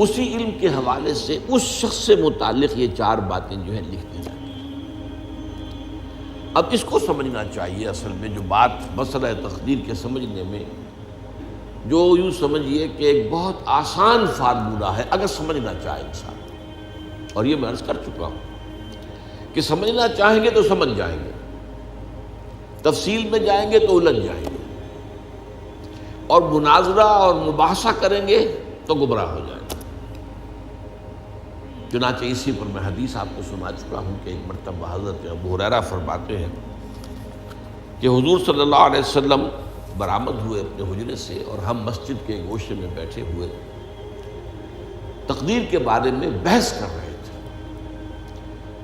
اسی علم کے حوالے سے اس شخص سے متعلق یہ 4 باتیں جو ہیں لکھ دی جاتی ہیں۔ اب اس کو سمجھنا چاہیے، اصل میں جو بات مسئلہ تقدیر کے سمجھنے میں، جو یوں سمجھیے کہ ایک بہت آسان فارمولہ ہے اگر سمجھنا چاہے انسان، اور یہ میں عرض کر چکا ہوں کہ سمجھنا چاہیں گے تو سمجھ جائیں گے، تفصیل میں جائیں گے تو الجھ جائیں گے، اور مناظرہ اور مباحثہ کریں گے تو گمراہ ہو جائیں گے۔ چنانچہ اسی پر میں حدیث آپ کو سنا چکا ہوں کہ ایک مرتبہ حضرت ابو ہریرہ فرماتے ہیں کہ حضور صلی اللہ علیہ وسلم برآمد ہوئے اپنے حجرے سے، اور ہم مسجد کے گوشے میں بیٹھے ہوئے تقدیر کے بارے میں بحث کر رہے تھے،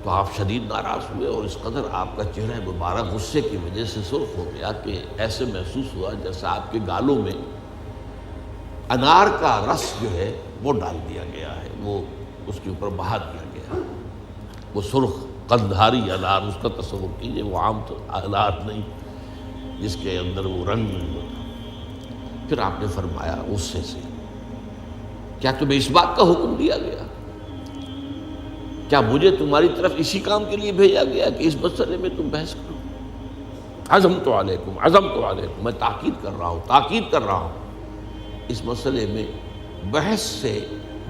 تو آپ شدید ناراض ہوئے، اور اس قدر آپ کا چہرہ مبارک غصے کی وجہ سے سرخ ہو گیا کہ ایسے محسوس ہوا جیسا آپ کے گالوں میں انار کا رس جو ہے وہ ڈال دیا گیا ہے، وہ اس کے اوپر بہا دیا گیا، وہ سرخ قندھاری انار، اس کا تصور کیجیے، وہ عام انار نہیں جس کے اندر وہ رنگ نہیں ہوتا۔ پھر آپ نے فرمایا غصے سے، کیا تمہیں اس بات کا حکم دیا گیا؟ کیا مجھے تمہاری طرف اسی کام کے لیے بھیجا گیا کہ اس مسئلے میں تم بحث کرو؟ عزمت علیکم، میں تاکید کر رہا ہوں اس مسئلے میں بحث سے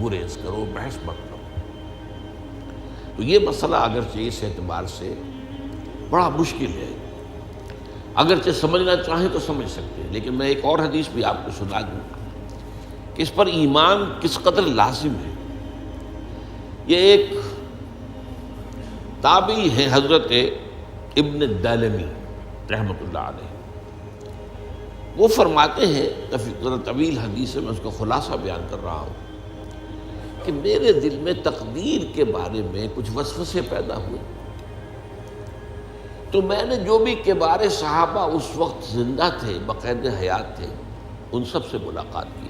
گریز کرو، بحث مت کرو۔ تو یہ مسئلہ اگرچہ اس اعتبار سے بڑا مشکل ہے، اگرچہ سمجھنا چاہیں تو سمجھ سکتے ہیں، لیکن میں ایک اور حدیث بھی آپ کو سنا دوں کہ اس پر ایمان کس قدر لازم ہے۔ یہ ایک تابعی ہے حضرت ابن الدیلمی رحمۃ اللہ علیہ، وہ فرماتے ہیں، طویل حدیث ہے، میں اس کا خلاصہ بیان کر رہا ہوں، کہ میرے دل میں تقدیر کے بارے میں کچھ وسوسے پیدا ہوئے، تو میں نے جو بھی کبار صحابہ اس وقت زندہ تھے، بقید حیات تھے، ان سب سے ملاقات کی۔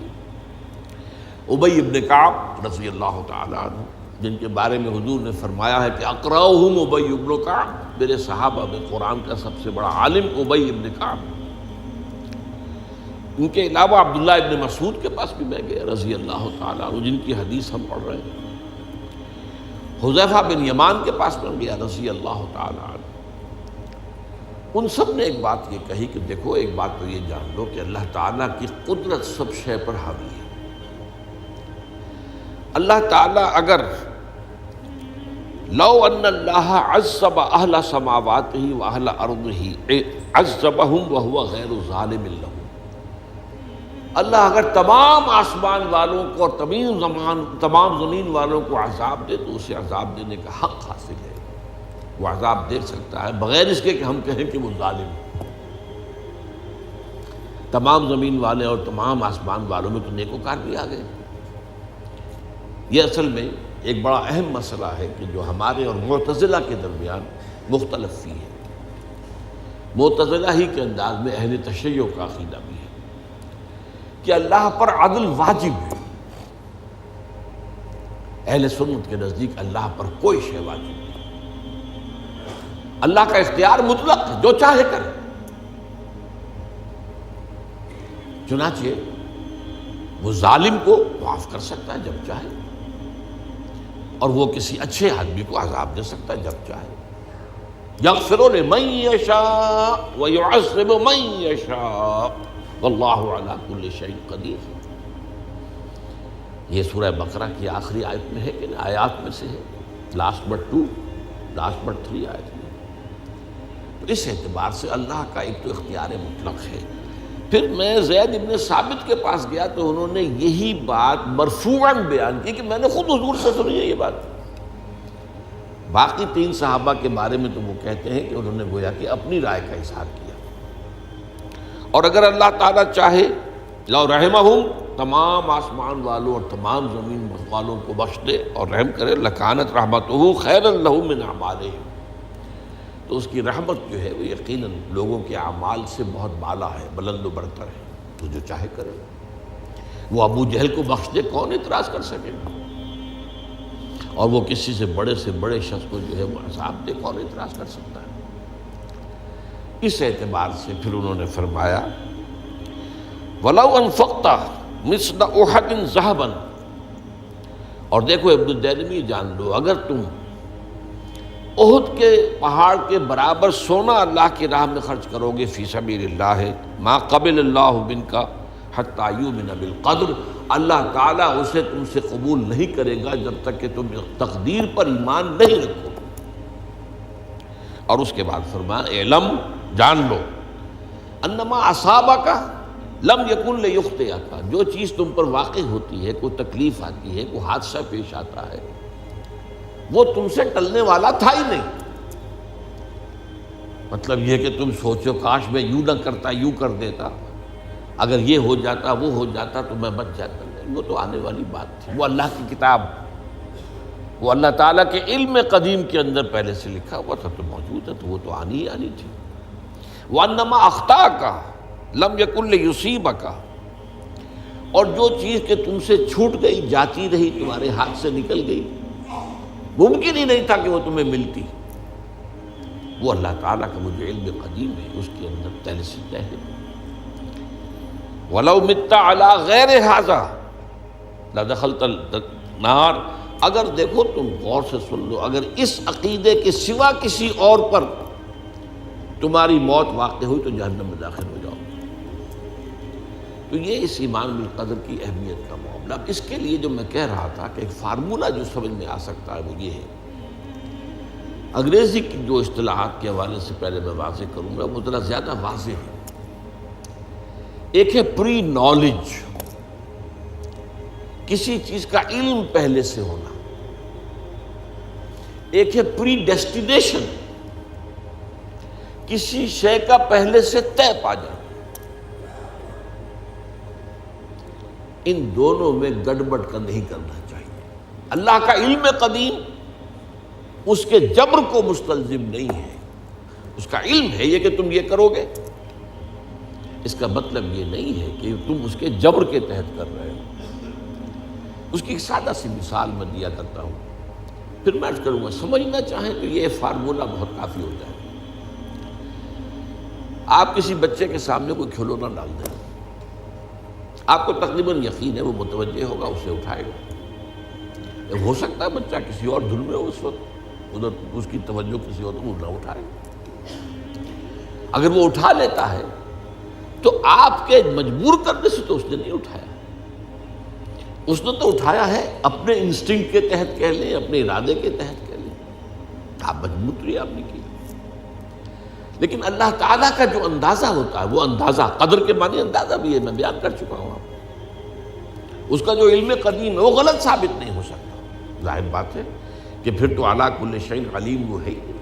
ابی ابن کعب رضی اللہ تعالیٰ عنہ، جن کے بارے میں حضور نے فرمایا ہے کہ اقرأہم ابی ابن کعب، میرے صحابہ میں قرآن کا سب سے بڑا عالم ابی ابن کعب۔ ان کے علاوہ عبداللہ ابن مسعود کے پاس بھی میں گیا رضی اللہ تعالیٰ عنہ، جن کی حدیث ہم پڑھ رہے ہیں۔ حذیفہ بن یمان کے پاس میں گیا رضی اللہ تعالیٰ عنہ۔ ان سب نے ایک بات یہ کہی کہ دیکھو، ایک بات تو یہ جان لو کہ اللہ تعالیٰ کی قدرت سب شے پر حاوی ہے۔ اللہ تعالیٰ اگر لو ان اللہ عذب اہل سماواتہ واہل ارضہ عذبہم وہو غیر ظالم لہم، اللہ اگر تمام آسمان والوں کو اور تمام زمین والوں کو عذاب دے تو اسے عذاب دینے کا حق حاصل ہے، وہ عذاب دے سکتا ہے بغیر اس کے کہ ہم کہیں کہ وہ ظالم ہے۔ تمام زمین والے اور تمام آسمان والوں میں تو نیکوکار بھی آ گئے۔ یہ اصل میں ایک بڑا اہم مسئلہ ہے کہ جو ہمارے اور معتزلہ کے درمیان مختلف فی ہے۔ معتزلہ ہی کے انداز میں اہل تشیع کا عقیدہ بھی ہے کہ اللہ پر عدل واجب ہے، اہل سنت کے نزدیک اللہ پر کوئی شے واجب نہیں، اللہ کا اختیار مطلق ہے، جو چاہے کرے۔ چنانچہ وہ ظالم کو معاف کر سکتا ہے جب چاہے، اور وہ کسی اچھے آدمی کو عذاب دے سکتا ہے جب چاہے۔ یغفر لمن یشاء ویعذب من یشاء واللہ علی کل شیء قدیر۔ یہ سورہ بقرہ کی آخری آیت میں ہے کہ آیات میں سے ہے، لاسٹ بٹ 3 آیت میں۔ تو اس اعتبار سے اللہ کا ایک تو اختیار مطلق ہے۔ پھر میں زید ابن ثابت کے پاس گیا تو انہوں نے یہی بات مرفوعاً بیان کی کہ میں نے خود حضور سے سنی ہے یہ بات۔ باقی 3 صحابہ کے بارے میں تو وہ کہتے ہیں کہ انہوں نے گویا کہ اپنی رائے کا اظہار کیا، اور اگر اللہ تعالیٰ چاہے لو رحمہم، تمام آسمان والوں اور تمام زمین والوں کو بخش دے اور رحم کرے، لکانت رحمتہ خیرا لہم من اعمالہم، تو اس کی رحمت جو ہے وہ یقیناً لوگوں کے اعمال سے بہت بالا ہے، بلند و برتر ہے، تو جو چاہے کرے۔ وہ ابو جہل کو بخش دے، کون اعتراض کر سکے گا؟ اور وہ کسی سے بڑے شخص کو جو ہے وہ عذاب دے، کون اعتراض کر سکتا ہے؟ اس اعتبار سے پھر انہوں نے فرمایا وَلَوْ أَنفَقْتَ مِثْلَ أُحَدٍ ذَهَبًا، اور دیکھو ابن الدینمی جان لو، اگر تم احد کے پہاڑ کے برابر سونا اللہ کی راہ میں خرچ کرو گے فی سبیل اللہ، ما قبل اللہ منک حتی یؤمن بالقدر، اللہ تعالیٰ اسے تم سے قبول نہیں کرے گا جب تک کہ تم تقدیر پر ایمان نہیں رکھو۔ اور اس کے بعد فرمایا اعلم، جان لو، انما اصابک لم یکن لیخطئک، جو چیز تم پر واقع ہوتی ہے، کوئی تکلیف آتی ہے، کوئی حادثہ پیش آتا ہے، وہ تم سے ٹلنے والا تھا ہی نہیں۔ مطلب یہ کہ تم سوچو کاش میں یوں نہ کرتا، یوں کر دیتا، اگر یہ ہو جاتا، وہ ہو جاتا تو میں بچ جاتا، نہیں، وہ تو آنے والی بات تھی، وہ اللہ کی کتاب، وہ اللہ تعالیٰ کے علم قدیم کے اندر پہلے سے لکھا ہوا تھا، تو موجود ہے، تو وہ تو آنی ہی آنی تھی۔ وَأَنَّمَا أَخْطَأَكَ لَمْ يَكُنْ لِيُصِيبَكَ، اور جو چیز کہ تم سے چھوٹ گئی، جاتی رہی، تمہارے ہاتھ سے نکل گئی، ممکن ہی نہیں تھا کہ وہ تمہیں ملتی، وہ اللہ تعالیٰ کا وہ جو علم قدیم ہے اس کے اندر پہلے سے طے ہے۔ وَلَوْ مِتَّ عَلَىٰ غَيْرِ هَٰذَا لَدَخَلْتَ النَّارَ، اگر دیکھو تم غور سے سن لو، اگر اس عقیدے کے سوا کسی اور پر تمہاری موت واقع ہوئی تو جہنم میں داخل ہو جاؤ۔ تو یہ اس ایمان بالقدر کی اہمیت کا معاملہ۔ اب اس کے لیے جو میں کہہ رہا تھا کہ ایک فارمولہ جو سمجھ میں آ سکتا ہے وہ یہ ہے، انگریزی کی جو اصطلاحات کے حوالے سے پہلے میں واضح کروں گا، وہ ذرا زیادہ واضح ہے۔ ایک ہے پری نالج، کسی چیز کا علم پہلے سے ہونا، ایک ہے پری ڈیسٹینیشن، کسی شے کا پہلے سے طے پا جانا۔ ان دونوں میں گڑبڑ کا نہیں کرنا چاہیے۔ اللہ کا علم قدیم اس کے جبر کو مستلزم نہیں ہے، اس کا علم ہے یہ کہ تم یہ کرو گے، اس کا مطلب یہ نہیں ہے کہ تم اس کے جبر کے تحت کر رہے ہو۔ اس کی ایک سادہ سی مثال میں دیا کرتا ہوں، پھر میں عرض کروں گا، سمجھنا چاہیں تو یہ فارمولہ بہت کافی ہوتا ہے۔ آپ کسی بچے کے سامنے کوئی کھلونا ڈال دیں، آپ کو تقریباً یقین ہے وہ متوجہ ہوگا، اسے اٹھائے گا۔ ہو سکتا ہے بچہ کسی اور دھن میں ہو اس وقت، ادھر اس کی توجہ کسی اور کو نہ اٹھائے۔ اگر وہ اٹھا لیتا ہے تو آپ کے مجبور کرنے سے تو اس نے نہیں اٹھایا، اس نے تو اٹھایا ہے اپنے انسٹنکٹ کے تحت کہہ لیں، اپنے ارادے کے تحت کہہ لیں، آپ مجبور تو یہ آپ نے کی۔ لیکن اللہ تعالیٰ کا جو اندازہ ہوتا ہے، وہ اندازہ قدر کے معنی اندازہ بھی ہے، میں بیان کر چکا ہوں آپ کو۔ اس کا جو علم قدیم ہے وہ غلط ثابت نہیں ہو سکتا، ظاہر بات ہے کہ پھر تو اعلیٰ کل شیء علیم وہ ہے ہی،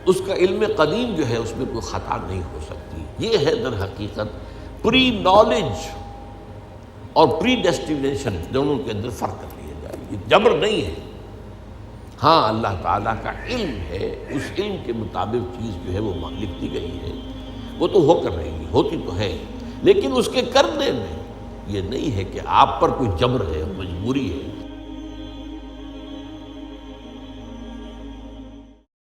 اس کا علم قدیم جو ہے اس میں کوئی خطا نہیں ہو سکتی۔ یہ ہے در حقیقت پری نالج اور پری ڈیسٹینیشن، دونوں کے اندر فرق کر لیا جائے، یہ جبر نہیں ہے۔ ہاں اللہ تعالیٰ کا علم ہے، اس علم کے مطابق چیز جو ہے وہ لکھتی گئی ہے، وہ تو ہو کر رہے گی، ہوتی تو ہے، لیکن اس کے کرنے میں یہ نہیں ہے کہ آپ پر کوئی جبر ہے، مجبوری ہے۔